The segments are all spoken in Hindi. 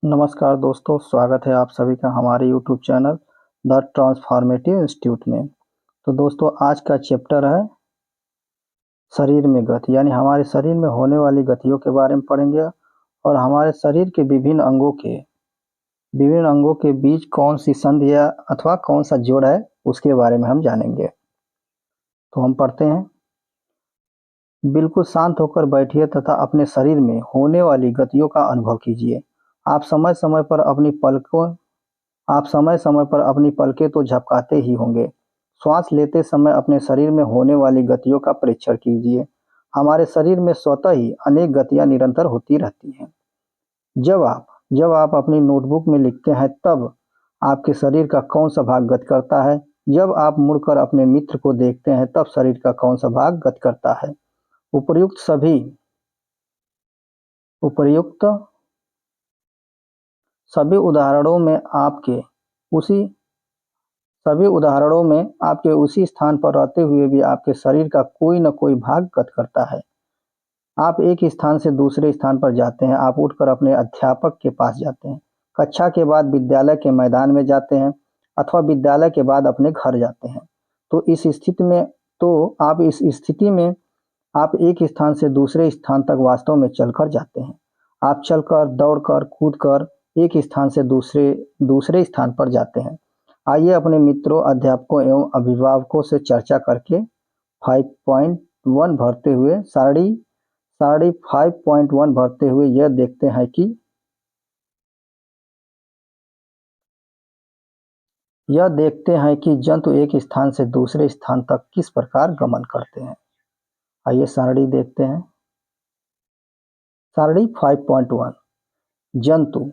नमस्कार दोस्तों, स्वागत है आप सभी का हमारे YouTube channel the transformative institute में। तो दोस्तों, आज का चैप्टर है शरीर में गति, यानी हमारे शरीर में होने वाली गतियों के बारे में पढ़ेंगे और हमारे शरीर के विभिन्न अंगों के बीच कौन सी संधि या अथवा कौन सा जोड़ है उसके बारे में हम जानेंगे। तो हम पढ़ते हैं। बिल्कुल शांत होकर बैठिए तथा अपने शरीर में होने वाली गतियों का अनुभव कीजिए। आप समय समय पर अपनी पलकों आप समय समय पर अपनी पलकें तो झपकाते ही होंगे। श्वास लेते समय अपने शरीर में होने वाली गतियों का परीक्षण कीजिए। हमारे शरीर में स्वतः ही अनेक गतियां निरंतर होती रहती हैं। जब आप अपनी नोटबुक में लिखते हैं, तब आपके शरीर का कौन सा भाग गति करता है? जब आप मुड़कर अपने मित्र को देखते हैं, तब शरीर का कौन सा भाग गति करता है? उपर्युक्त सभी उपर्युक्त सभी उदाहरणों में आपके उसी स्थान पर रहते हुए भी आपके शरीर का कोई न कोई भाग गति करता है। आप एक स्थान से दूसरे स्थान पर जाते हैं, आप उठकर अपने अध्यापक के पास जाते हैं, कक्षा के बाद विद्यालय के मैदान में जाते हैं अथवा विद्यालय के बाद अपने घर जाते हैं। तो इस स्थिति में आप एक स्थान से दूसरे स्थान तक वास्तव में चलकर जाते हैं। आप चलकर, दौड़कर, कूदकर एक स्थान से दूसरे स्थान पर जाते हैं। आइए अपने मित्रों, अध्यापकों एवं अभिभावकों से चर्चा करके 5.1 भरते हुए सारणी 5.1 भरते हुए यह देखते हैं कि जंतु एक स्थान से दूसरे स्थान तक किस प्रकार गमन करते हैं। आइए सारणी देखते हैं। सारणी 5.1 जंतु।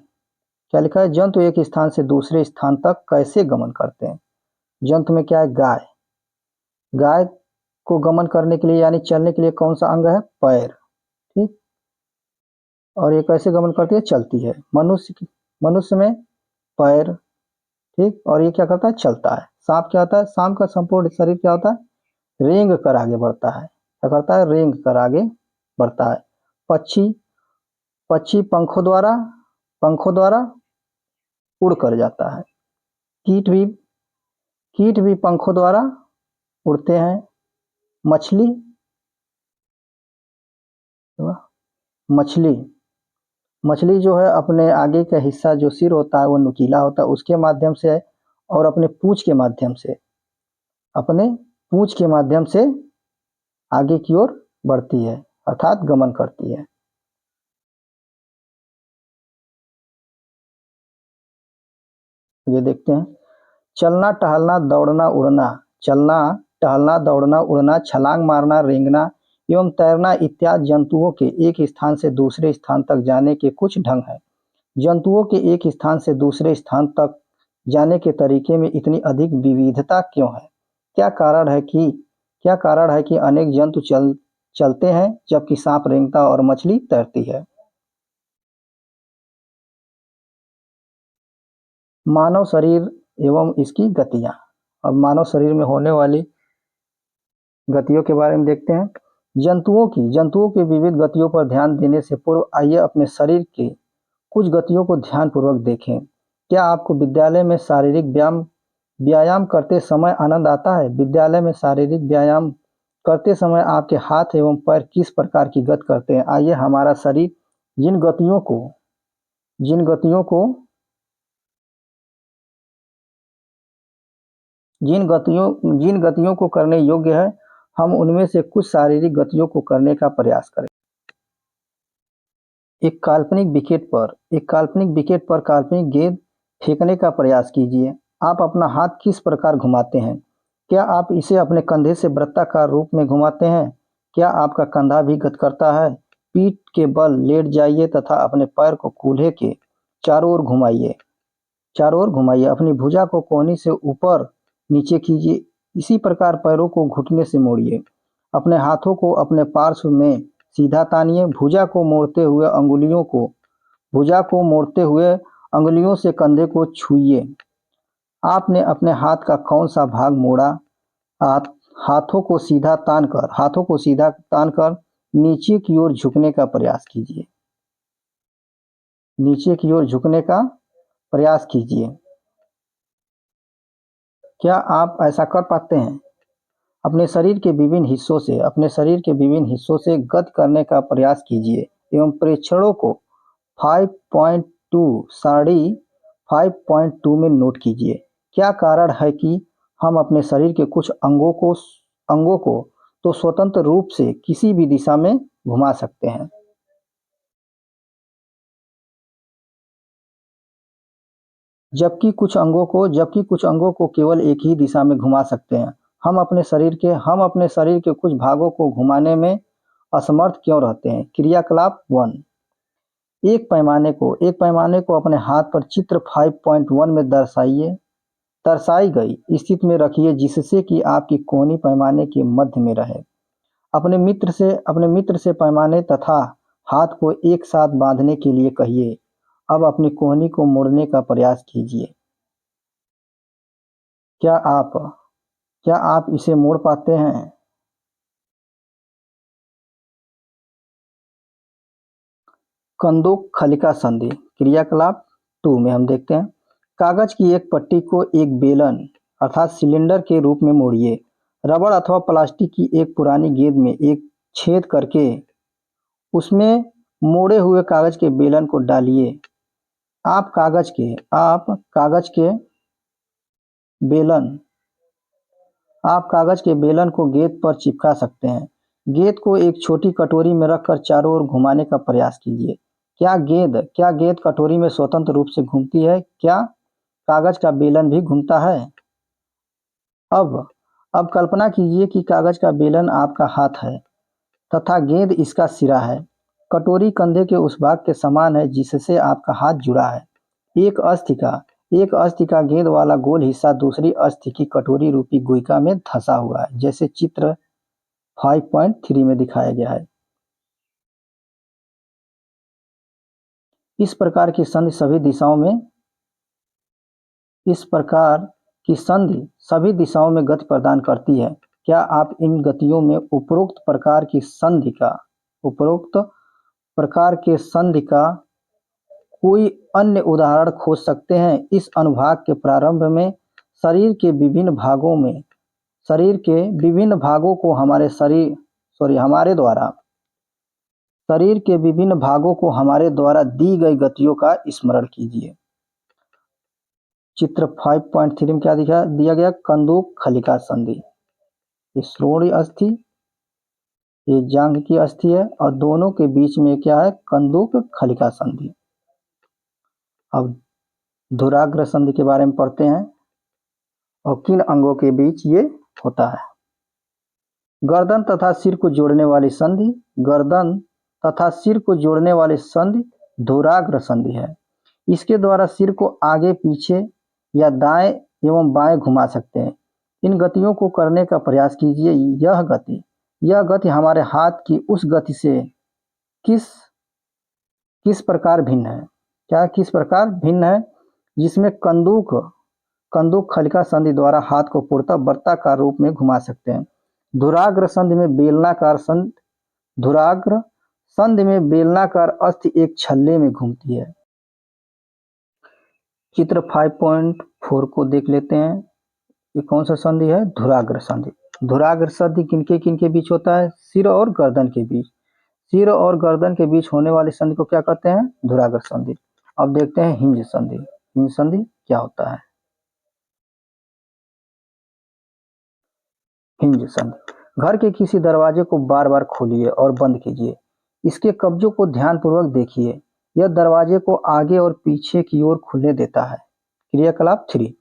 क्या लिखा है? जंतु एक स्थान से दूसरे स्थान तक कैसे गमन करते हैं। जंतु में क्या है? गाय। गाय को गमन करने के लिए यानी चलने के लिए कौन सा अंग है? पैर। ठीक। और ये कैसे गमन करती है? चलती है। मनुष्य में पैर। ठीक। और ये क्या करता है? चलता है। सांप क्या होता है? सांप का संपूर्ण शरीर क्या होता है? रेंग कर आगे बढ़ता है। क्या करता है? रेंग कर आगे बढ़ता है। पक्षी पक्षी पंखों द्वारा उड़ कर जाता है। कीट भी पंखों द्वारा उड़ते हैं। मछली मछली मछली जो है, अपने आगे का हिस्सा जो सिर होता है वो नुकीला होता है, उसके माध्यम से और अपने पूंछ के माध्यम से आगे की ओर बढ़ती है, अर्थात गमन करती है। ये देखते हैं। चलना, टहलना, दौड़ना, उड़ना, छलांग मारना, रेंगना एवं तैरना इत्यादि जंतुओं के एक स्थान से दूसरे स्थान तक जाने के कुछ ढंग हैं। जंतुओं के एक स्थान से दूसरे स्थान तक जाने के तरीके में इतनी अधिक विविधता क्यों है? क्या कारण है कि अनेक जंतु चलते हैं जबकि सांप रेंगता और मछली तैरती है? मानव शरीर एवं इसकी गतियां। अब मानव शरीर में होने वाली गतियों के बारे में देखते हैं। जंतुओं की विविध गतियों पर ध्यान देने से पूर्व आइए अपने शरीर की कुछ गतियों को ध्यानपूर्वक देखें। क्या आपको विद्यालय में शारीरिक व्यायाम करते समय आनंद आता है? विद्यालय में शारीरिक व्यायाम करते समय आपके हाथ एवं पैर किस प्रकार की गति करते हैं? आइए हमारा शरीर जिन गतियों को जिन गतियों को जिन गतियों को करने योग्य है, हम उनमें से कुछ शारीरिक गतियों को करने का प्रयास करें। एक काल्पनिक विकेट पर काल्पनिक गेंद फेंकने का प्रयास कीजिए। आप अपना हाथ किस प्रकार घुमाते हैं? क्या आप इसे अपने कंधे से वृत्ताकार रूप में घुमाते हैं? क्या आपका कंधा भी गति करता है? पीठ के बल लेट जाइए तथा अपने पैर को कूल्हे के चारों ओर घुमाइए। अपनी भुजा को कोहनी से ऊपर नीचे कीजिए। इसी प्रकार पैरों को घुटने से मोड़िए। अपने हाथों को अपने पार्श्व में सीधा तानिए। भुजा को मोड़ते हुए अंगुलियों से कंधे को छूइए। आपने अपने हाथ का कौन सा भाग मोड़ा? हाथ हाथों को सीधा तानकर नीचे की ओर झुकने का प्रयास कीजिए। नीचे की ओर झुकने का प्रयास कीजिए। क्या आप ऐसा कर पाते हैं? अपने शरीर के विभिन्न हिस्सों से गति करने का प्रयास कीजिए एवं प्रेक्षणों को 5.2 सारणी 5.2 में नोट कीजिए। क्या कारण है कि हम अपने शरीर के कुछ अंगों को तो स्वतंत्र रूप से किसी भी दिशा में घुमा सकते हैं, जबकि कुछ अंगों को केवल एक ही दिशा में घुमा सकते हैं। हम अपने शरीर के कुछ भागों को घुमाने में असमर्थ क्यों रहते हैं? क्रियाकलाप 1। एक पैमाने को अपने हाथ पर चित्र 5.1 में दर्शाई गई स्थिति में रखिए, जिससे कि आपकी कोहनी पैमाने के मध्य में रहे। अपने मित्र से पैमाने तथा हाथ को एक साथ बांधने के लिए कहिए। अब अपनी कोहनी को मोड़ने का प्रयास कीजिए। क्या आप क्या आप इसे मोड़ पाते हैं? कंदोक खलिका संधि क्रियाकलाप 2 में हम देखते हैं। कागज की एक पट्टी को एक बेलन अर्थात सिलेंडर के रूप में मोड़िए। रबड़ अथवा प्लास्टिक की एक पुरानी गेंद में एक छेद करके उसमें मोड़े हुए कागज के बेलन को डालिए। बेलन आप कागज के बेलन को गेंद पर चिपका सकते हैं। गेंद को एक छोटी कटोरी में रखकर चारों ओर घुमाने का प्रयास कीजिए। क्या गेंद कटोरी में स्वतंत्र रूप से घूमती है? क्या कागज का बेलन भी घूमता है? अब अब कल्पना कीजिए कि कागज का बेलन आपका हाथ है तथा गेंद इसका सिरा है। कटोरी कंधे के उस भाग के समान है जिससे आपका हाथ जुड़ा है। एक अस्थि का गेंद वाला गोल हिस्सा दूसरी अस्थि की कटोरी रूपी गुहिका में धंसा हुआ है, जैसे चित्र 5.3 में दिखाया गया है। इस प्रकार की संधि सभी दिशाओं में गति प्रदान करती है। क्या आप इन गतियों में उपरोक्त प्रकार के संधि का कोई अन्य उदाहरण खोज सकते हैं? इस अनुभाग के प्रारंभ में शरीर के विभिन्न भागों को हमारे द्वारा दी गई गतियों का स्मरण कीजिए। चित्र 5.3 में क्या दिया गया? कंदुक खलिका संधि। ये श्रोणि अस्थि, ये जांघ की अस्थि है और दोनों के बीच में क्या है? कंदुक खलिका संधि। अब धुराग्र संधि के बारे में पढ़ते हैं और किन अंगों के बीच ये होता है। गर्दन तथा सिर को जोड़ने वाली संधि धुराग्र संधि है। इसके द्वारा सिर को आगे पीछे या दाएं एवं बाएं घुमा सकते हैं। इन गतियों को करने का प्रयास कीजिए। यह गति हमारे हाथ की उस गति से किस प्रकार भिन्न है जिसमें कंदुक खलिका संधि द्वारा हाथ को पूर्णतः वृत्ताकार रूप में घुमा सकते हैं। धुराग्र संधि में बेलनाकार अस्थि एक छल्ले में घूमती है। चित्र 5.4 को देख लेते हैं। ये कौन सा संधि है? धुराग्र संधि। धुराग्र संधि किनके बीच होता है? सिर और गर्दन के बीच होने वाली संधि को क्या कहते हैं? धुराग्र संधि। अब देखते हैं हिंज संधि क्या होता है? हिंज संधि घर के किसी दरवाजे को बार बार खोलिए और बंद कीजिए। इसके कब्जों को ध्यानपूर्वक देखिए। यह दरवाजे को आगे और पीछे की ओर खुलने देता है। क्रियाकलाप 3।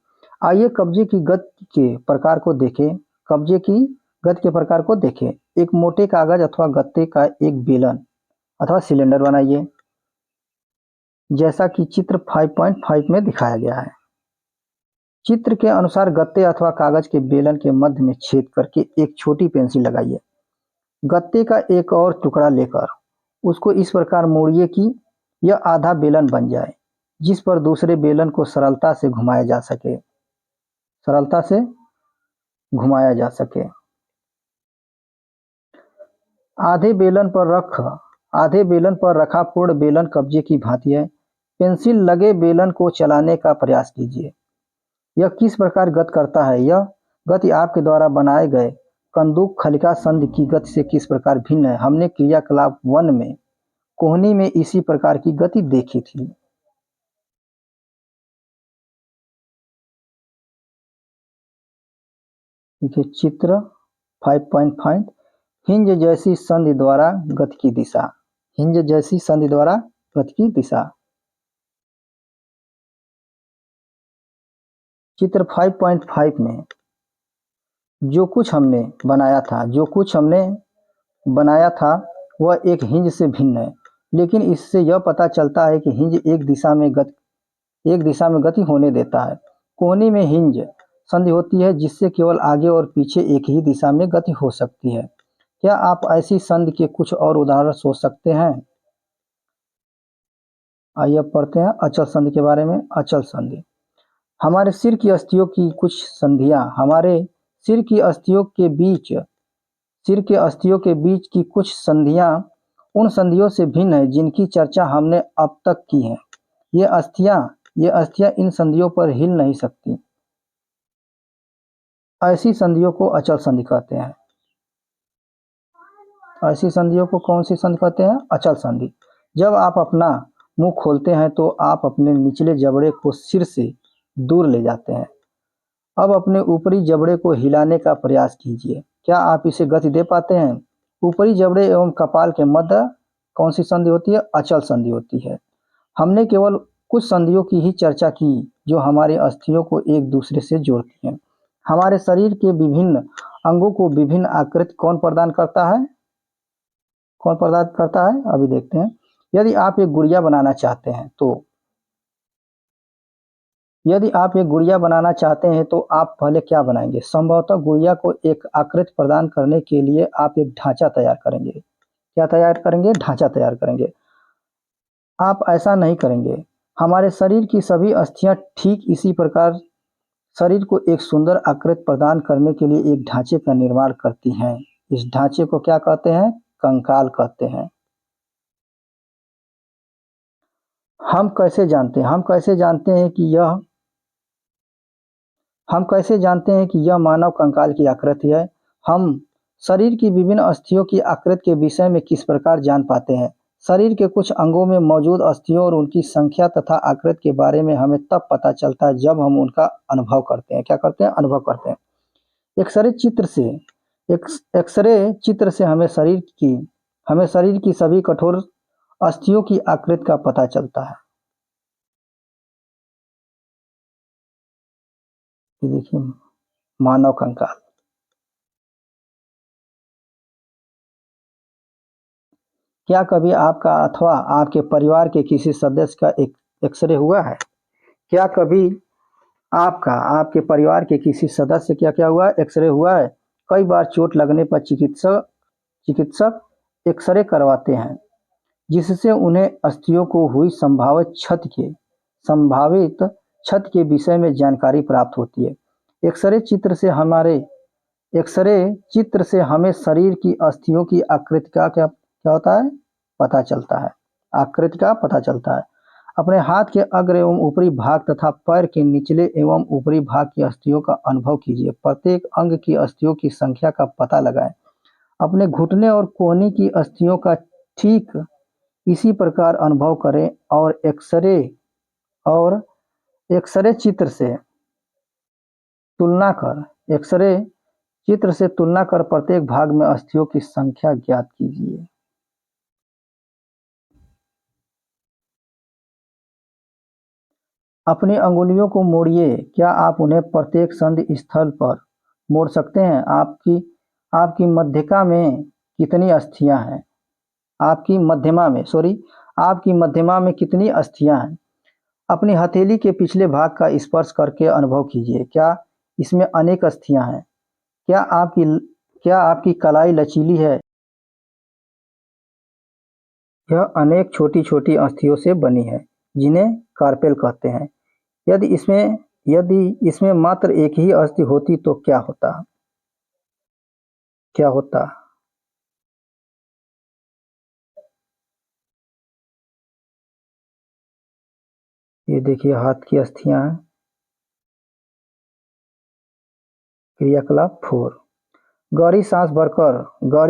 आइए कब्जे की गति के प्रकार को देखें। एक मोटे कागज अथवा गत्ते का एक बेलन अथवा सिलेंडर बनाइए, जैसा कि चित्र 5.5 में दिखाया गया है। चित्र के अनुसार गत्ते अथवा कागज के बेलन के मध्य में छेद करके एक छोटी पेंसिल लगाइए। गत्ते का एक और टुकड़ा लेकर उसको इस प्रकार मोड़िए कि यह आधा बेलन बन जाए, जिस पर दूसरे बेलन को सरलता से घुमाया जा सके। आधे बेलन पर रखा पूर्ण बेलन कब्जे की भांति है। पेंसिल लगे बेलन को चलाने का प्रयास कीजिए। यह किस प्रकार गति करता है? यह गति आपके द्वारा बनाए गए कंदूक खलिका संधि की गति से किस प्रकार भिन्न है? हमने क्रियाकलाप 1 में कोहनी में इसी प्रकार की गति देखी थी। देखिए चित्र 5.5 हिंज जैसी संधि द्वारा गति की दिशा। हिंज जैसी संधि द्वारा गति की दिशा। चित्र 5.5 में जो कुछ हमने बनाया था वह एक हिंज से भिन्न है, लेकिन इससे यह पता चलता है कि हिंज एक दिशा में गति होने देता है। कोहनी में हिंज संधि होती है जिससे केवल आगे और पीछे एक ही दिशा में गति हो सकती है। क्या आप ऐसी संधि के कुछ और उदाहरण सोच सकते हैं? आइए अब पढ़ते हैं अचल संधि के बारे में। अचल संधि हमारे सिर की अस्थियों की कुछ संधियां सिर की अस्थियों के बीच की कुछ संधियां उन संधियों से भिन्न है जिनकी चर्चा हमने अब तक की है। ये अस्थियां इन संधियों पर हिल नहीं सकती। ऐसी संधियों को अचल संधि कहते हैं। ऐसी संधियों को कौन सी संधि कहते हैं? अचल संधि। जब आप अपना मुंह खोलते हैं तो आप अपने निचले जबड़े को सिर से दूर ले जाते हैं। अब अपने ऊपरी जबड़े को हिलाने का प्रयास कीजिए। क्या आप इसे गति दे पाते हैं? ऊपरी जबड़े एवं कपाल के मध्य कौन सी संधि होती है? अचल संधि होती है। हमने केवल कुछ संधियों की ही चर्चा की जो हमारी अस्थियों को एक दूसरे से जोड़ती हैं। हमारे शरीर के विभिन्न अंगों को विभिन्न आकृति कौन प्रदान करता है? अभी देखते हैं। यदि आप एक गुड़िया बनाना चाहते हैं तो आप पहले क्या बनाएंगे? संभवतः गुड़िया को एक आकृति प्रदान करने के लिए आप एक ढांचा तैयार करेंगे। क्या तैयार करेंगे? ढांचा तैयार करेंगे। आप ऐसा नहीं करेंगे। हमारे शरीर की सभी अस्थियां ठीक इसी प्रकार शरीर को एक सुंदर आकृति प्रदान करने के लिए एक ढांचे का निर्माण करती हैं। इस ढांचे को क्या कहते हैं? कंकाल कहते हैं। हम कैसे जानते हैं कि यह मानव कंकाल की आकृति है? हम शरीर की विभिन्न अस्थियों की आकृति के विषय में किस प्रकार जान पाते हैं? शरीर के कुछ अंगों में मौजूद अस्थियों और उनकी संख्या तथा आकृति के बारे में हमें तब पता चलता है जब हम उनका अनुभव करते हैं। क्या करते हैं? अनुभव करते हैं। एक्सरे चित्र से हमें शरीर की सभी कठोर अस्थियों की आकृति का पता चलता है। ये देखिए मानव कंकाल। क्या कभी आपका अथवा आपके परिवार के किसी सदस्य का एक एक्सरे हुआ है? क्या कभी आपके परिवार के किसी सदस्य का क्या हुआ? एक्सरे हुआ है। कई बार चोट लगने पर चिकित्सक एक्सरे करवाते हैं जिससे उन्हें अस्थियों को हुई संभावित क्षति के विषय में जानकारी प्राप्त होती है। एक्सरे चित्र से हमें शरीर की अस्थियों की आकृति का क्या होता है? पता चलता है। आकृति का पता चलता है। अपने हाथ के अग्र एवं ऊपरी भाग तथा पैर के निचले एवं ऊपरी भाग की अस्थियों का अनुभव कीजिए। प्रत्येक अंग की अस्थियों की संख्या का पता लगाएं। अपने घुटने और कोहनी की अस्थियों का ठीक इसी प्रकार अनुभव करें और एक्सरे चित्र से तुलना कर प्रत्येक भाग में अस्थियों की संख्या ज्ञात कीजिए। अपनी अंगुलियों को मोड़िए। क्या आप उन्हें प्रत्येक संधि स्थल पर मोड़ सकते हैं? आपकी मध्यमा में कितनी अस्थियां हैं? आपकी मध्यमा में कितनी अस्थियां हैं? अपनी हथेली के पिछले भाग का स्पर्श करके अनुभव कीजिए। क्या इसमें अनेक अस्थियां हैं? क्या आपकी कलाई लचीली है? यह अनेक छोटी-छोटी अस्थियों से बनी है जिन्हें कार्पेल कहते हैं। यदि इसमें मात्र एक ही अस्थि होती तो क्या होता? ये देखिए हाथ की अस्थियां हैं। क्रियाकलाप 4। गहरी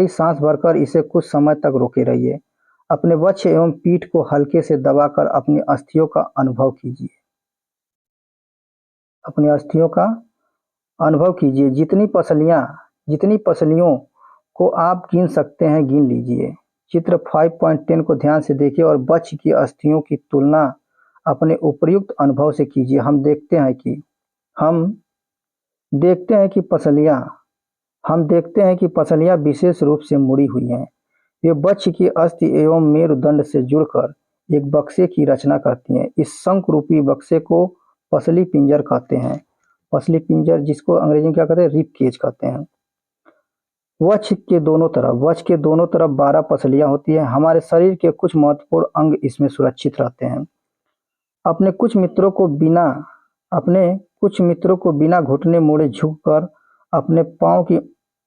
सांस भरकर इसे कुछ समय तक रोके रहिए। अपने वक्ष एवं पीठ को हल्के से दबाकर अपनी अस्थियों का अनुभव कीजिए। अपनी अस्थियों का अनुभव कीजिए। जितनी पसलियों को आप गिन सकते हैं गिन लीजिए। चित्र 5.10 को ध्यान से देखिए और वक्ष की अस्थियों की तुलना अपने उपर्युक्त अनुभव से कीजिए। हम देखते हैं कि पसलियां विशेष रूप से मुड़ी हुई हैं। ये वक्ष की अस्थि एवं मेरुदंड से जुड़कर एक बक्से की रचना करती हैं। इस शंख रूपी बक्से को पसली पिंजर कहते हैं। पसली पिंजर जिसको अंग्रेजी में क्या कहते हैं, रिब केज कहते हैं। वक्ष के दोनों तरफ 12 पसलियां होती हैं। हमारे शरीर के कुछ महत्वपूर्ण अंग इसमें सुरक्षित रहते हैं। अपने कुछ मित्रों को बिना घुटने मोड़े झुककर अपने पांव की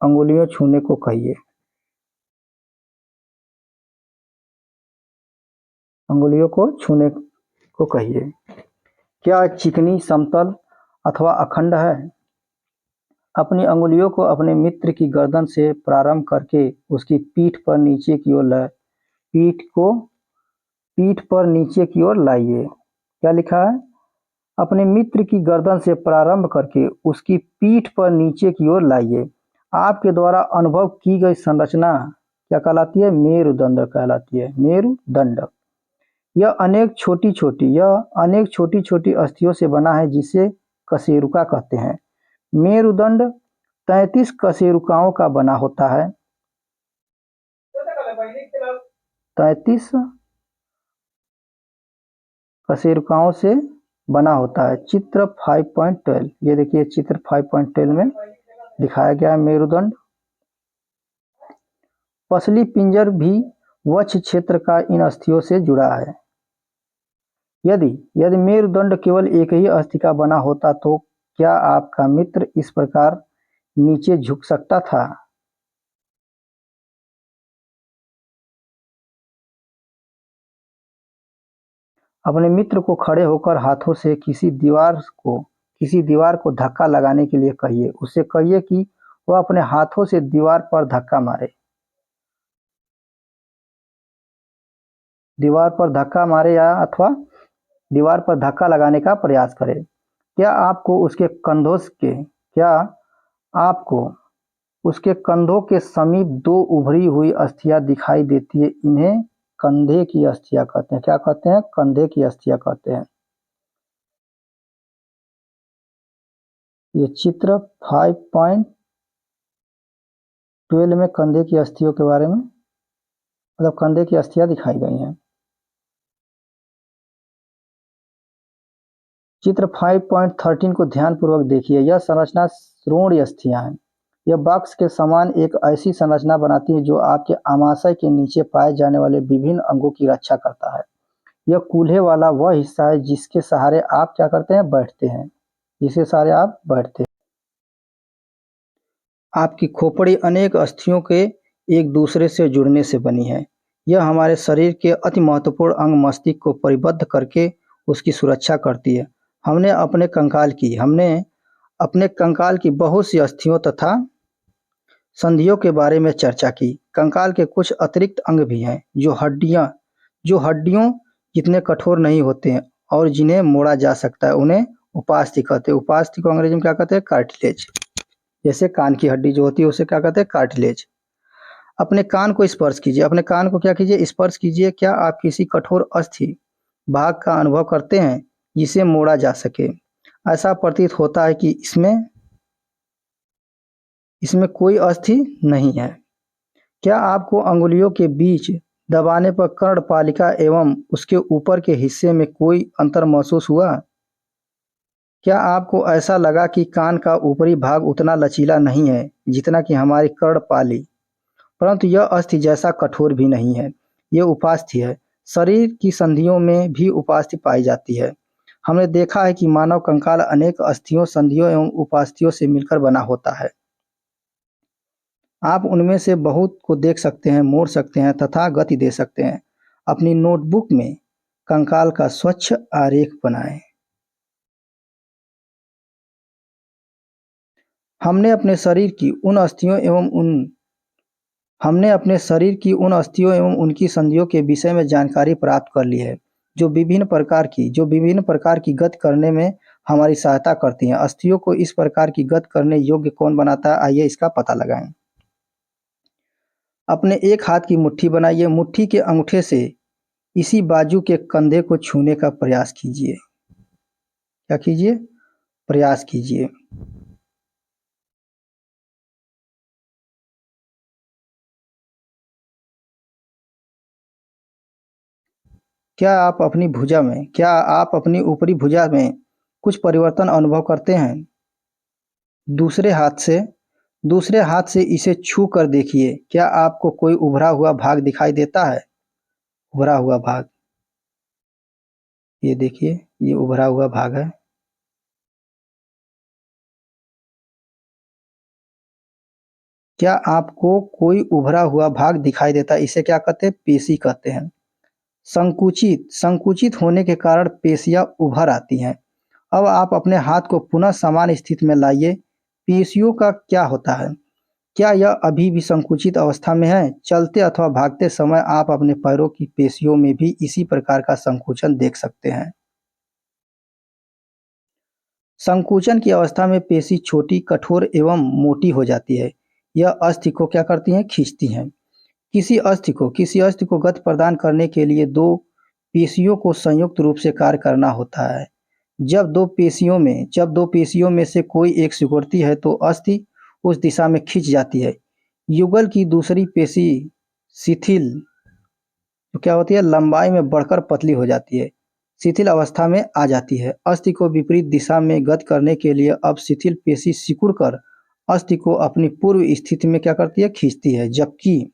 अंगुलियों छूने को कहिए। क्या चिकनी, समतल अथवा अखंड है? अपनी अंगुलियों को अपने मित्र की गर्दन से प्रारंभ करके उसकी पीठ पर नीचे की ओर लाइए। क्या लिखा है? अपने मित्र की गर्दन से प्रारंभ करके उसकी पीठ पर नीचे की ओर लाइए। आपके द्वारा अनुभव की गई संरचना क्या कहलाती है? मेरुदंड कहलाती है। मेरुदंड यह अनेक छोटी छोटी अस्थियों से बना है जिसे कशेरुका कहते हैं। मेरुदंड 33 कशेरुकाओं का बना होता है। 33 कशेरुकाओं से बना होता है। चित्र 5.12 ये देखिए, चित्र 5.12 में दिखाया गया है मेरुदंड। पसली पिंजर भी वक्ष क्षेत्र का इन अस्थियों से जुड़ा है। यदि मेरुदंड केवल एक ही अस्थि का बना होता तो क्या आपका मित्र इस प्रकार नीचे झुक सकता था? अपने मित्र को खड़े होकर हाथों से किसी दीवार को धक्का लगाने के लिए कहिए। उससे कहिए कि वह अपने हाथों से दीवार पर धक्का मारे या अथवा दीवार पर धक्का लगाने का प्रयास करे। क्या आपको उसके कंधों के समीप 2 उभरी हुई अस्थियां दिखाई देती है? इन्हें कंधे की अस्थियां कहते हैं। क्या कहते हैं? कंधे की अस्थियां कहते हैं। ये चित्र 5.12 में कंधे की अस्थियों के बारे में, मतलब कंधे की अस्थियां दिखाई गई हैं। चित्र 5.13 को ध्यानपूर्वक देखिए। यह संरचना श्रोणि अस्थियां हैं। यह बॉक्स के समान एक ऐसी संरचना बनाती है जो आपके आमाशय के नीचे पाए जाने वाले विभिन्न अंगों की रक्षा करता है। यह कूल्हे वाला वह हिस्सा है जिसके सहारे आप क्या करते हैं? बैठते हैं। आपकी खोपड़ी अनेक अस्थियों के एक दूसरे से जुड़ने से बनी है। यह हमारे शरीर के अति महत्वपूर्ण अंग मस्तिष्क को परिबद्ध करके उसकी सुरक्षा करती है। हमने अपने कंकाल की बहुत सी अस्थियों तथा संधियों के बारे में चर्चा की। कंकाल के कुछ अतिरिक्त अंग भी हैं जो हड्डियों जितने कठोर नहीं होते हैं और जिन्हें मोड़ा जा सकता है। उन्हें उपास्थि कहते हैं। उपास्थि को अंग्रेजी में क्या कहते हैं? कार्टिलेज। जैसे कान की हड्डी जो होती है उसे क्या कहते हैं? कार्टिलेज। अपने कान को स्पर्श कीजिए। अपने कान को क्या कीजिए? स्पर्श कीजिए। क्या आप किसी कठोर अस्थि भाग का अनुभव करते हैं जिसे मोड़ा जा सके? ऐसा प्रतीत होता है कि इसमें कोई अस्थि नहीं है। क्या आपको अंगुलियों के बीच दबाने पर कर्णपालिका एवं उसके ऊपर के हिस्से में कोई अंतर महसूस हुआ? क्या आपको ऐसा लगा कि कान का ऊपरी भाग उतना लचीला नहीं है जितना कि हमारी कर्णपाली, परंतु यह अस्थि जैसा कठोर भी नहीं है? यह उपास्थि है। शरीर की संधियों में भी उपास्थि पाई जाती है। हमने देखा है कि मानव कंकाल अनेक अस्थियों, संधियों एवं उपास्थियों से मिलकर बना होता है। आप उनमें से बहुत को देख सकते हैं, मोड़ सकते हैं तथा गति दे सकते हैं। अपनी नोटबुक में कंकाल का स्वच्छ आरेख बनाएं। हमने अपने शरीर की उन अस्थियों एवं उनकी संधियों के विषय में जानकारी प्राप्त कर ली है, जो विभिन्न प्रकार की गति करने में हमारी सहायता करती हैं। अस्थियों को इस प्रकार की गति करने योग्य कौन बनाता है? आइए इसका पता लगाएं। अपने एक हाथ की मुट्ठी बनाइए। मुट्ठी के अंगूठे से इसी बाजू के कंधे को छूने का प्रयास कीजिए। क्या कीजिए? प्रयास कीजिए। क्या आप अपनी ऊपरी भुजा में कुछ परिवर्तन अनुभव करते हैं? दूसरे हाथ से दूसरे हाथ से इसे छू कर देखिए। क्या आपको कोई उभरा हुआ भाग दिखाई देता है? उभरा हुआ भाग, ये देखिए, ये उभरा हुआ भाग है। क्या आपको कोई उभरा हुआ भाग दिखाई देता है? इसे क्या कहते हैं? पेशी कहते हैं। संकुचित होने के कारण पेशियां उभर आती हैं। अब आप अपने हाथ को पुनः समान स्थिति में लाइए। पेशियों का क्या होता है? क्या यह अभी भी संकुचित अवस्था में है? चलते अथवा भागते समय आप अपने पैरों की पेशियों में भी इसी प्रकार का संकुचन देख सकते हैं। संकुचन की अवस्था में पेशी छोटी, कठोर एवं मोटी हो जाती है। यह अस्थि को क्या करती हैं? खींचती हैं। किसी अस्थि को गति प्रदान करने के लिए दो पेशियों को संयुक्त रूप से कार्य करना होता है। जब दो पेशियों में से कोई एक सिकुड़ती है तो अस्थि उस दिशा में खिंच जाती है। युगल की दूसरी पेशी शिथिल तो क्या होती है? लंबाई में बढ़कर पतली हो जाती है, शिथिल अवस्था में आ जाती है। अस्थि को विपरीत दिशा में गति करने के लिए अब शिथिल पेशी सिकुड़कर अस्थि को अपनी पूर्व स्थिति में क्या करती है? खींचती है। जबकि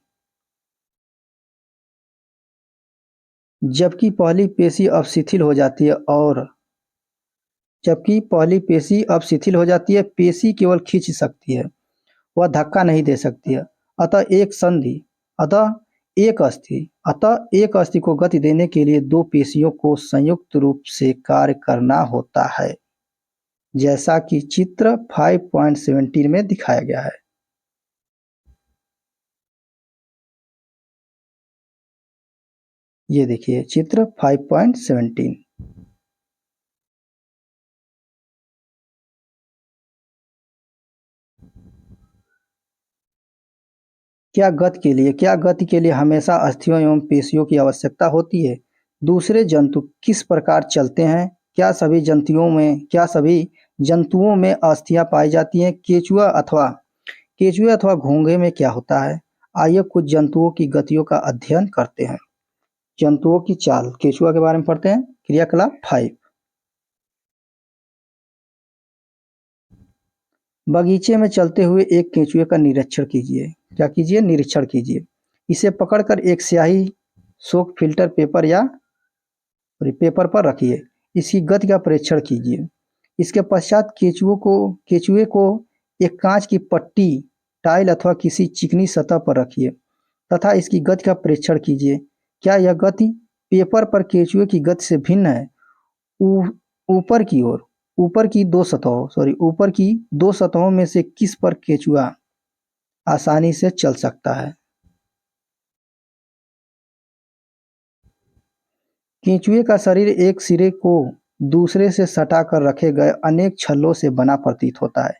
पहली पेशी अब शिथिल हो जाती है और जबकि पहली पेशी अब शिथिल हो जाती है, पेशी केवल खींच सकती है, वह धक्का नहीं दे सकती है। अतः एक संधि अतः एक अस्थि को गति देने के लिए दो पेशियों को संयुक्त रूप से कार्य करना होता है, जैसा कि चित्र 5.17 में दिखाया गया है। ये देखिए चित्र 5.17। क्या गति के लिए हमेशा अस्थियों एवं पेशियों की आवश्यकता होती है? दूसरे जंतु किस प्रकार चलते हैं? क्या सभी जंतुओं में अस्थियां पाई जाती हैं? केंचुए अथवा घोंघे में क्या होता है? आइए कुछ जंतुओं की गतियों का अध्ययन करते हैं। जंतुओं की चाल, केंचुआ के बारे में पढ़ते हैं। क्रियाकलाप 5। बगीचे में चलते हुए एक केंचुए का निरीक्षण कीजिए। क्या कीजिए? निरीक्षण कीजिए। इसे पकड़कर एक स्याही सोक फिल्टर पेपर पर रखिए। इसकी गति का परीक्षण कीजिए। इसके पश्चात केंचुए को एक कांच की पट्टी, टाइल अथवा किसी चिकनी सतह पर रखिए तथा इसकी गति का परीक्षण कीजिए। क्या यह गति पेपर पर केंचुए की गति से भिन्न है? ऊ- ऊपर की ओर ऊपर की दो सतहों में से किस पर केंचुआ आसानी से चल सकता है? केंचुए का शरीर एक सिरे को दूसरे से सटा कर रखे गए अनेक छल्लों से बना प्रतीत होता है।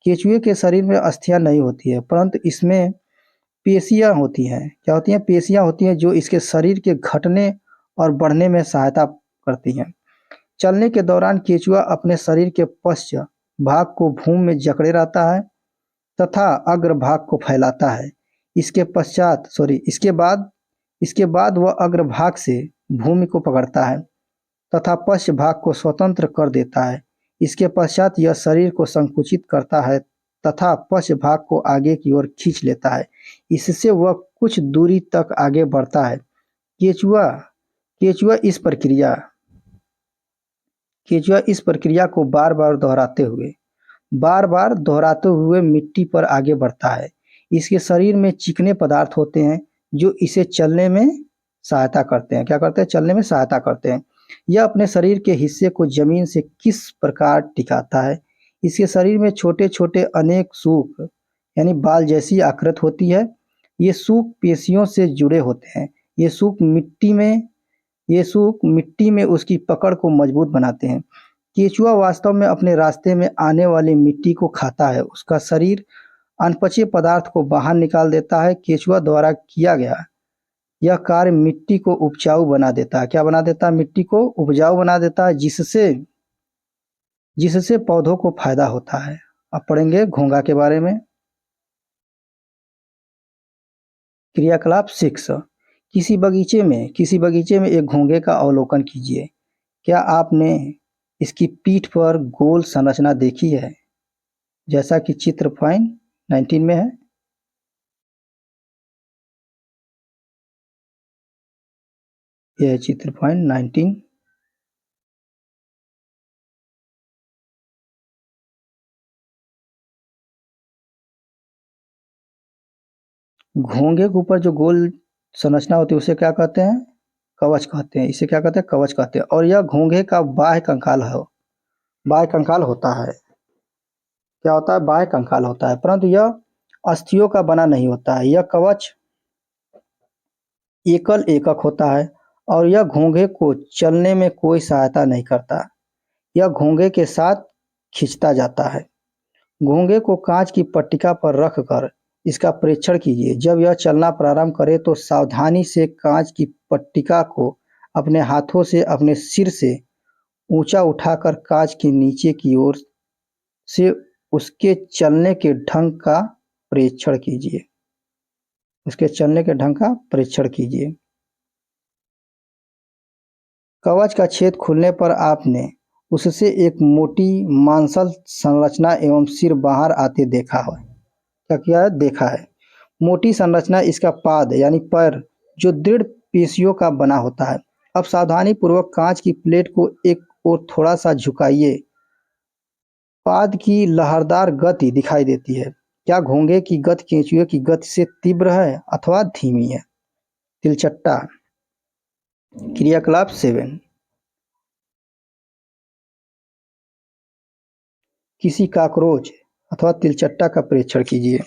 केंचुए के शरीर में अस्थियां नहीं होती है, परंतु इसमें पेशियां होती हैं। क्या होती हैं? पेशियां होती हैं, जो इसके शरीर के घटने और बढ़ने में सहायता करती हैं। चलने के दौरान केंचुआ अपने शरीर के पश्च भाग को भूमि में जकड़े रहता है तथा अग्रभाग को फैलाता है। इसके बाद वह अग्रभाग से भूमि को पकड़ता है तथा पश्च भाग को स्वतंत्र कर देता है। इसके पश्चात यह शरीर को संकुचित करता है तथा पश्च भाग को आगे की ओर खींच लेता है। इससे वह कुछ दूरी तक आगे बढ़ता है। केंचुआ केंचुआ इस प्रक्रिया केंचुआ इस प्रक्रिया को बार बार दोहराते हुए मिट्टी पर आगे बढ़ता है। इसके शरीर में चिकने पदार्थ होते हैं जो इसे चलने में सहायता करते हैं। क्या करते हैं? चलने में सहायता करते हैं। यह अपने शरीर के हिस्से को जमीन से किस प्रकार टिकाता है? इसके शरीर में छोटे-छोटे अनेक सूक यानी बाल जैसी आकृति होती है। ये सूक पेशियों से जुड़े होते हैं। ये सूक मिट्टी में उसकी पकड़ को मजबूत बनाते हैं। केंचुआ वास्तव में अपने रास्ते में आने वाली मिट्टी को खाता है। उसका शरीर अनपचे पदार्थ को बाहर निकाल देता है। केंचुआ द्वारा किया गया यह कार्य मिट्टी को उपजाऊ बना देता है। क्या बना देता है? मिट्टी को उपजाऊ बना देता है, जिससे जिससे पौधों को फायदा होता है। अब पढ़ेंगे घोंघा के बारे में। क्रियाकलाप 6। किसी बगीचे में एक घोंघे का अवलोकन कीजिए। क्या आपने इसकी पीठ पर गोल संरचना देखी है, जैसा कि चित्र पॉइंट 19 में है? यह है चित्र पॉइंट 19। घोंघे के ऊपर जो गोल संरचना होती है उसे क्या कहते हैं? कवच कहते हैं। इसे क्या कहते हैं? कवच कहते हैं। और यह घोंघे का बाह्य कंकाल है, बाह्य कंकाल होता है। क्या होता है? बाह्य कंकाल होता है, परंतु यह अस्थियों का बना नहीं होता है। यह कवच एकल एकक होता है और यह घोंघे को चलने में कोई सहायता नहीं करता। यह घोंघे के साथ खींचता जाता है। घोंघे को कांच की पट्टिका पर रखकर इसका परीक्षण कीजिए। जब यह चलना प्रारंभ करे तो सावधानी से कांच की पट्टिका को अपने हाथों से अपने सिर से ऊंचा उठाकर कांच के नीचे की ओर से उसके चलने के ढंग का परीक्षण कीजिए। उसके चलने के ढंग का परीक्षण कीजिए। कवच का छेद खुलने पर आपने उससे एक मोटी मांसल संरचना एवं सिर बाहर आते देखा है। क्या किया है? देखा है। मोटी संरचना इसका पाद यानी पैर, जो दृढ़ पेशियों का बना होता है। अब सावधानी पूर्वक कांच की प्लेट को एक ओर थोड़ा सा झुकाइए। पाद की लहरदार गति दिखाई देती है। क्या घोंघे की गति केंचुए की गति से तीव्र है अथवा धीमी है? तिलचट्टा। क्रियाकलाप 7। किसी कॉकरोच अथवा तिलचट्टा का परीक्षण कीजिए।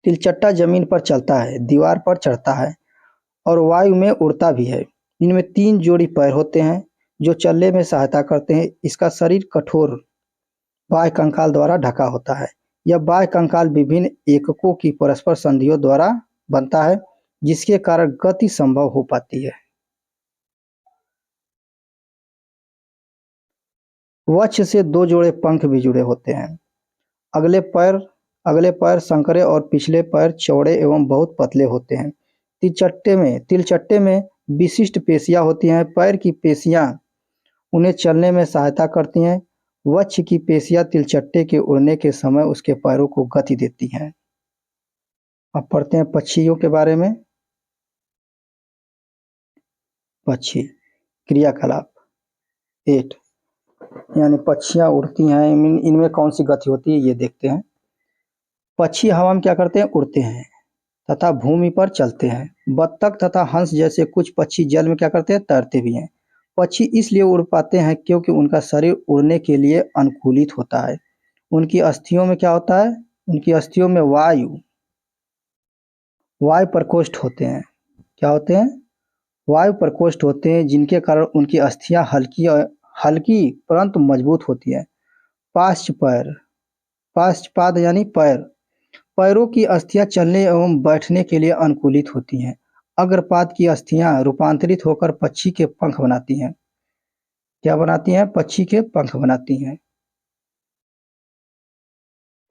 तिलचट्टा जमीन पर चलता है, दीवार पर चढ़ता है और वायु में उड़ता भी है। इनमें 3 जोड़ी पैर होते हैं जो चलने में सहायता करते हैं। इसका शरीर कठोर बाह्य कंकाल द्वारा ढका होता है। यह बाह्य कंकाल विभिन्न एककों की परस्पर संधियों द्वारा बनता है, जिसके कारण गति संभव हो पाती है। वक्ष से 2 जोड़े पंख भी जुड़े होते हैं। अगले पैर अगले पैर संकरे और पिछले पैर चौड़े एवं बहुत पतले होते हैं। तिलचट्टे में विशिष्ट पेशियां होती हैं। पैर की पेशियां उन्हें चलने में सहायता करती हैं। वक्ष की पेशियां तिलचट्टे के उड़ने के समय उसके पैरों को गति देती हैं। अब पढ़ते हैं पक्षियों के बारे में। पक्षी क्रियाकलाप 8 यानी पक्षियां उड़ती हैं, इनमें कौन सी गति होती है ये देखते हैं। पक्षी हवा में क्या करते हैं? उड़ते हैं तथा भूमि पर चलते हैं। बत्तख तथा हंस जैसे कुछ पक्षी जल में क्या करते हैं? तैरते भी हैं। पक्षी इसलिए उड़ पाते हैं क्योंकि उनका शरीर उड़ने के लिए अनुकूलित होता है। उनकी अस्थियों में क्या होता है? उनकी अस्थियों में वायु प्रकोष्ठ होते हैं। क्या होते हैं? वायु प्रकोष्ठ होते हैं, जिनके कारण उनकी अस्थियां हल्की परंतु मजबूत होती हैं। पार्श्वपाद यानी पैर, पैरों की अस्थियां चलने एवं बैठने के लिए अनुकूलित होती हैं। अग्रपाद की अस्थियां रूपांतरित होकर पक्षी के पंख बनाती हैं। क्या बनाती हैं? पक्षी के पंख बनाती हैं।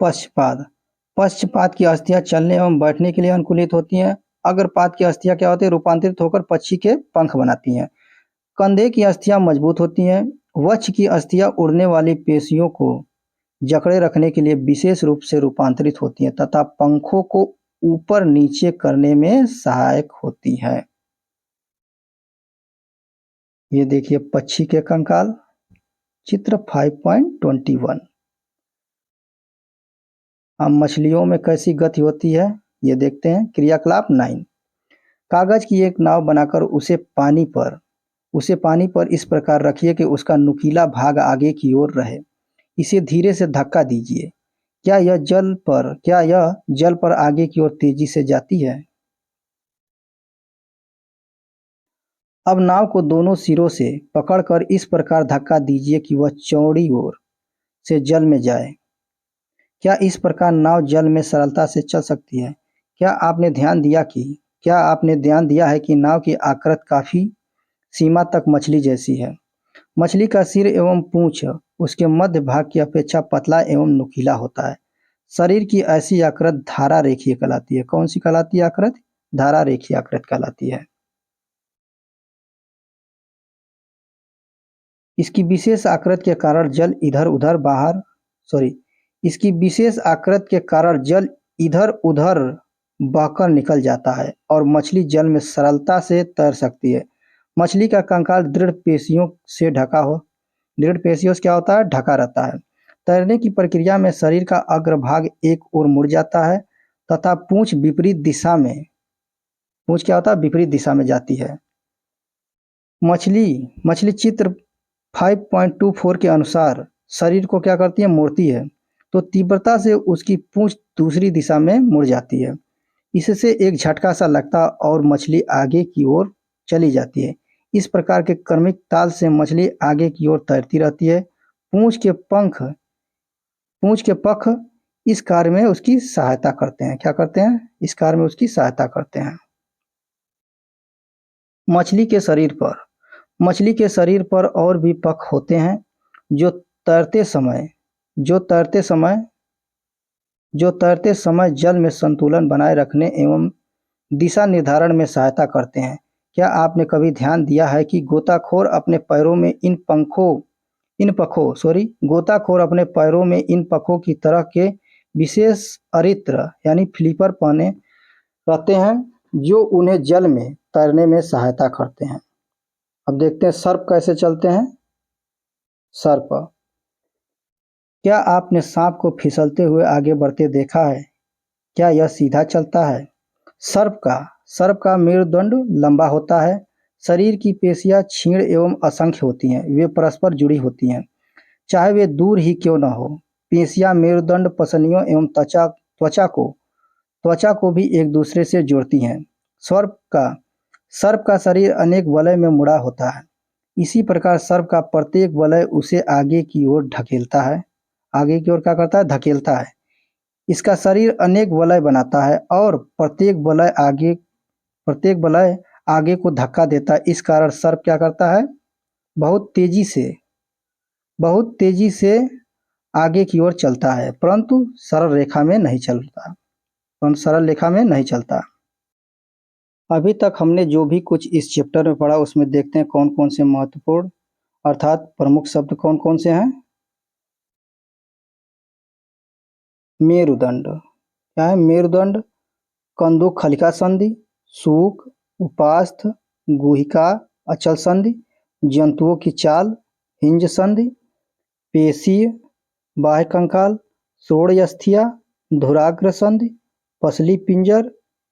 पश्चपाद पश्चपाद की अस्थियां चलने एवं बैठने के लिए अनुकूलित होती हैं। अग्रपाद की अस्थियां क्या होती है? रूपांतरित होकर पक्षी के पंख बनाती हैं। कंधे की अस्थियां मजबूत होती हैं। वक्ष की अस्थियां उड़ने वाली पेशियों को जकड़े रखने के लिए विशेष रूप से रूपांतरित होती हैं तथा पंखों को ऊपर नीचे करने में सहायक होती हैं। ये देखिए पक्षी के कंकाल, चित्र 5.21। अब मछलियों में कैसी गति होती है ये देखते हैं। क्रियाकलाप 9 कागज की एक नाव बनाकर उसे पानी पर इस प्रकार रखिए कि उसका नुकीला भाग आगे की ओर रहे। इसे धीरे से धक्का दीजिए। क्या यह जल पर आगे की ओर तेजी से जाती है? अब नाव को दोनों सिरों से पकड़कर इस प्रकार धक्का दीजिए कि वह चौड़ी ओर से जल में जाए। क्या इस प्रकार नाव जल में सरलता से चल सकती है? क्या आपने ध्यान दिया है कि नाव की आकृति काफी सीमा तक मछली जैसी है। मछली का सिर एवं पूंछ उसके मध्य भाग की अपेक्षा पतला एवं नुकीला होता है। शरीर की ऐसी आकृति धारा रेखीय कहलाती है। कौन सी कहलाती है आकृति? धारा रेखीय आकृति कहलाती है। इसकी विशेष आकृति के कारण जल इधर उधर बाहर सॉरी इसकी विशेष आकृति के कारण जल इधर उधर बहकर निकल जाता है और मछली जल में सरलता से तैर सकती है। मछली का कंकाल दृढ़ पेशियों से क्या होता है? ढका रहता है। तैरने की प्रक्रिया में शरीर का अग्रभाग एक ओर मुड़ जाता है तथा पूंछ क्या होता है? विपरीत दिशा में जाती है। मछली चित्र 5.24 के अनुसार शरीर को क्या करती है? मोड़ती है, तो तीव्रता से उसकी पूंछ दूसरी दिशा में मुड़ जाती है। इससे एक झटका सा लगता है और मछली आगे की ओर चली जाती है। इस प्रकार के क्रमिक ताल से मछली आगे की ओर तैरती रहती है। पूंछ के पख इस कार्य में उसकी सहायता करते हैं। क्या करते हैं? इस कार्य में उसकी सहायता करते हैं। मछली के शरीर पर और भी पख होते हैं जो तैरते समय जल में संतुलन बनाए रखने एवं दिशा निर्धारण में सहायता करते हैं। क्या आपने कभी ध्यान दिया है कि गोताखोर अपने पैरों में इन पखों की तरह के विशेष अरित्र यानी फ्लिपर पहने रहते हैं जो उन्हें जल में तैरने में सहायता करते हैं। अब देखते हैं सर्प कैसे चलते हैं। सर्प, क्या आपने सांप को फिसलते हुए आगे बढ़ते देखा है? क्या यह सीधा चलता है? सर्प का मेरुदंड लंबा होता है। शरीर की पेशियां क्षीण एवं असंख्य होती हैं। वे परस्पर जुड़ी होती हैं, चाहे वे दूर ही क्यों न हो। पेशियां मेरुदंड, पसलियों एवं त्वचा को भी एक दूसरे से जोड़ती हैं। सर्प का शरीर अनेक वलय में मुड़ा होता है। इसी प्रकार सर्प का प्रत्येक वलय उसे आगे की ओर ढकेलता है। आगे की ओर क्या करता है? धकेलता है। इसका शरीर अनेक वलय बनाता है और प्रत्येक वलय आगे को धक्का देता है। इस कारण सर्प क्या करता है? बहुत तेजी से आगे की ओर चलता है, परंतु सरल रेखा में नहीं चलता। अभी तक हमने जो भी कुछ इस चैप्टर में पढ़ा उसमें देखते हैं कौन कौन से महत्वपूर्ण अर्थात प्रमुख शब्द कौन कौन से हैं। मेरुदंड, क्या है? मेरुदंड, कंदुखलिका संधि, सूक, उपास्थ, गुहिका, अचल संधि, जंतुओं की चाल, हिंज संधि, पेशीय, बाह्य कंकाल, श्रोणि अस्थियां, धुराग्र संधि, पसली पिंजर,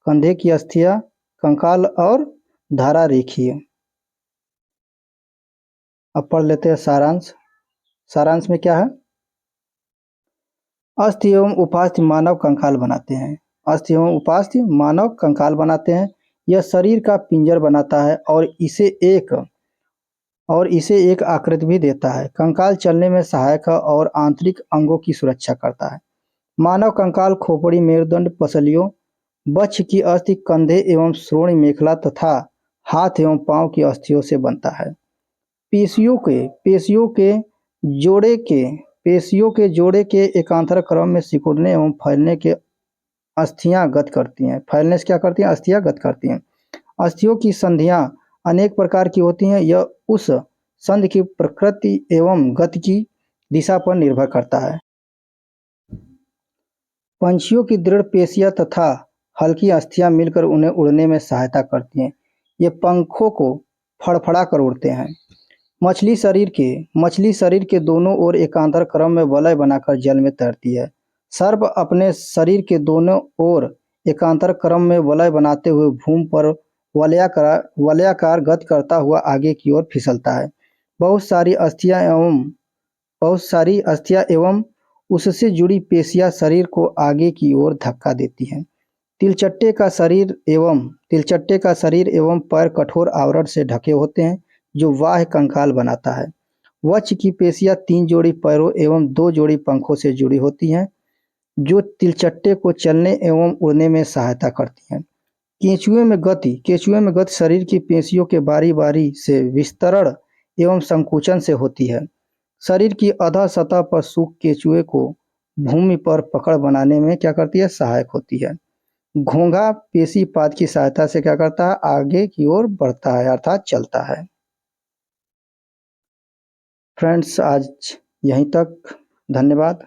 कंधे की अस्थियां, कंकाल और धारा रेखीय। अब पढ़ लेते हैं सारांश। सारांश में क्या है? अस्थि एवं उपास्थि मानव कंकाल बनाते हैं। यह शरीर का पिंजर बनाता है और इसे एक आकृति भी देता है। कंकाल चलने में सहायक है और आंतरिक अंगों की सुरक्षा करता है। मानव कंकाल खोपड़ी, मेरुदंड, पसलियों, वक्ष की अस्थि, कंधे एवं श्रोणि मेखला तथा हाथ एवं पांव की अस्थियों से बनता है। पेशियों के जोड़े के एकांतर क्रम में सिकुड़ने एवं फैलने के अस्थियां गत करती हैं। फैलने से क्या करती हैं? अस्थियां गत करती हैं। अस्थियों की संधियां अनेक प्रकार की होती हैं। यह उस संधि की प्रकृति एवं गति की दिशा पर निर्भर करता है। पंछियों की दृढ़ पेशियां तथा हल्की अस्थियां मिलकर उन्हें उड़ने में सहायता करती हैं। ये पंखों को फड़फड़ा कर उड़ते हैं। मछली शरीर के दोनों ओर एकांतर क्रम में वलय बनाकर जल में तैरती है। सर्प अपने शरीर के दोनों ओर एकांतर क्रम में वलय बनाते हुए भूमि पर वलयाकार गति करता हुआ आगे की ओर फिसलता है। बहुत सारी अस्थियां एवं उससे जुड़ी पेशियां शरीर को आगे की ओर धक्का देती हैं। तिलचट्टे का शरीर एवं पैर कठोर आवरण से ढके होते हैं जो बाह्य कंकाल बनाता है। वक्ष की पेशियां 3 जोड़ी पैरों एवं 2 जोड़ी पंखों से जुड़ी होती हैं जो तिलचट्टे को चलने एवं उड़ने में सहायता करती हैं। केंचुए में गति शरीर की पेशियों के बारी-बारी से विस्तरण एवं संकुचन से होती है। शरीर की अधः सतह पर सूख केंचुए को भूमि पर पकड़ बनाने में क्या करती है, सहायक होती है। घोंघा पेशी पाद की सहायता से क्या करता है, आगे की ओर बढ़ता है अर्थात चलता है। फ्रेंड्स आज यहीं तक, धन्यवाद।